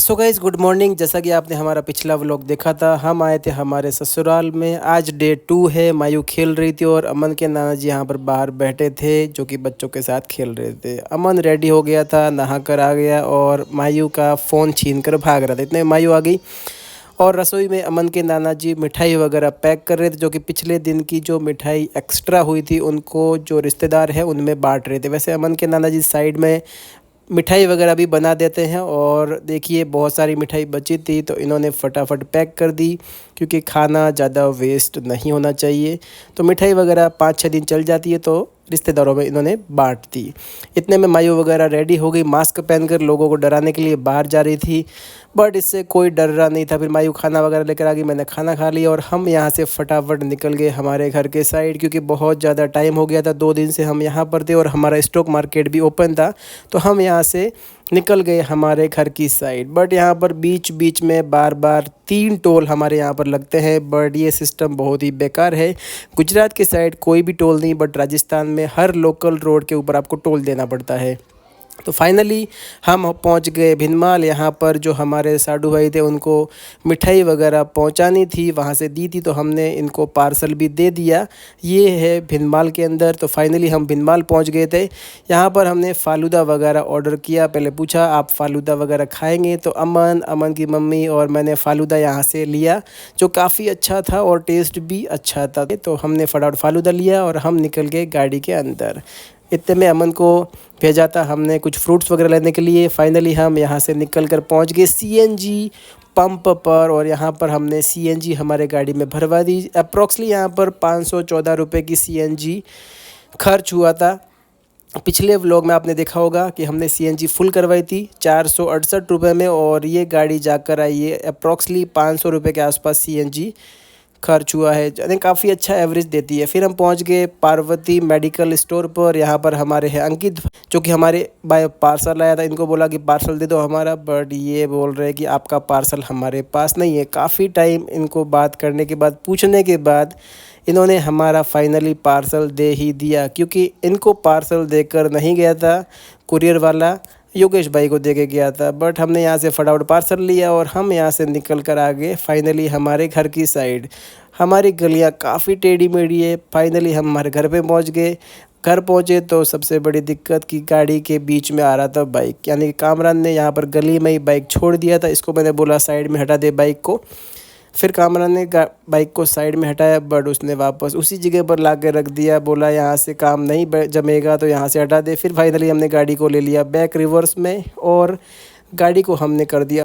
So guys good morning. जैसा कि आपने हमारा पिछला व्लॉग देखा था, हम आए थे हमारे ससुराल में। आज डे 2 है। मायू खेल रही थी और अमन के नाना जी यहाँ पर बाहर बैठे थे जो कि बच्चों के साथ खेल रहे थे। अमन रेडी हो गया था, नहा कर आ गया और मायू का फ़ोन छीन कर भाग रहा था। इतने में मायू आ गई और रसोई में अमन के नाना जी मिठाई वगैरह पैक कर रहे थे, जो कि पिछले दिन की जो मिठाई एक्स्ट्रा हुई थी उनको जो रिश्तेदार हैं उनमें बांट रहे थे। वैसे अमन के नाना जी साइड में मिठाई वगैरह भी बना देते हैं और देखिए बहुत सारी मिठाई बची थी तो इन्होंने फटाफट पैक कर दी क्योंकि खाना ज़्यादा वेस्ट नहीं होना चाहिए। तो मिठाई वगैरह 5-6 दिन चल जाती है तो रिश्तेदारों में इन्होंने बांट दी। इतने में मायू वगैरह रेडी हो गई, मास्क पहनकर लोगों को डराने के लिए बाहर जा रही थी, बट इससे कोई डर रहा नहीं था। फिर मायू खाना वगैरह लेकर आ गई, मैंने खाना खा लिया और हम यहाँ से फटाफट निकल गए हमारे घर के साइड, क्योंकि बहुत ज़्यादा टाइम हो गया था। 2 दिन से हम यहाँ पर थे और हमारा स्टॉक मार्केट भी ओपन था, तो हम यहाँ से निकल गए हमारे घर की साइड। बट यहाँ पर बीच बीच में बार बार 3 टोल हमारे यहाँ पर लगते हैं, बट ये सिस्टम बहुत ही बेकार है। गुजरात के साइड कोई भी टोल नहीं, बट राजस्थान में हर लोकल रोड के ऊपर आपको टोल देना पड़ता है। तो फाइनली हम पहुंच गए भिनमाल। यहाँ पर जो हमारे साडू भाई थे उनको मिठाई वगैरह पहुंचानी थी, वहाँ से दी थी, तो हमने इनको पार्सल भी दे दिया। ये है भिनमाल के अंदर। तो फाइनली हम भिनमाल पहुंच गए थे। यहाँ पर हमने फ़ालूदा वगैरह ऑर्डर किया। पहले पूछा आप फ़ालूदा वगैरह खाएंगे, तो अमन की मम्मी और मैंने फ़ालूदा यहाँ से लिया जो काफ़ी अच्छा था और टेस्ट भी अच्छा था। तो हमने फटाफट फ़ालूदा लिया और हम निकल गए गाड़ी के अंदर। इतने में अमन को भेजा था हमने कुछ फ्रूट्स वगैरह लेने के लिए। फाइनली हम यहाँ से निकल कर पहुँच गए सीएनजी पंप पर और यहाँ पर हमने सीएनजी हमारे गाड़ी में भरवा दी। अप्रॉक्सली यहाँ पर 514 रुपये की सीएनजी खर्च हुआ था। पिछले व्लॉग में आपने देखा होगा कि हमने सीएनजी फुल करवाई थी 468 रुपये में और ये गाड़ी जाकर आई है अप्रॉक्सली 500 रुपये के आसपास सीएनजी खर्च हुआ है। यानी काफ़ी अच्छा एवरेज देती है। फिर हम पहुंच गए पार्वती मेडिकल स्टोर पर। यहाँ पर हमारे हैं अंकित जो कि हमारे बाय पार्सल आया था। इनको बोला कि पार्सल दे दो हमारा, बट ये बोल रहे हैं कि आपका पार्सल हमारे पास नहीं है। काफ़ी टाइम इनको बात करने के बाद, पूछने के बाद इन्होंने हमारा फाइनली पार्सल दे ही दिया, क्योंकि इनको पार्सल देकर नहीं गया था कुरियर वाला, योगेश भाई को दे के गया था। बट हमने यहाँ से फटाफट पार्सल लिया और हम यहाँ से निकल कर आ गए फाइनली हमारे घर की साइड। हमारी गलियाँ काफ़ी टेढ़ी मेढ़ी है। फाइनली हम हमारे घर पे पहुँच गए। घर पहुँचे तो सबसे बड़ी दिक्कत की गाड़ी के बीच में आ रहा था बाइक, यानी कि कामरान ने यहाँ पर गली में ही बाइक छोड़ दिया था। इसको मैंने बोला साइड में हटा दे बाइक को। फिर कामरान ने बाइक को साइड में हटाया, बट उसने वापस उसी जगह पर ला के रख दिया। बोला यहाँ से काम नहीं जमेगा तो यहाँ से हटा दे। फिर फाइनली हमने गाड़ी को ले लिया बैक रिवर्स में और गाड़ी को हमने कर दिया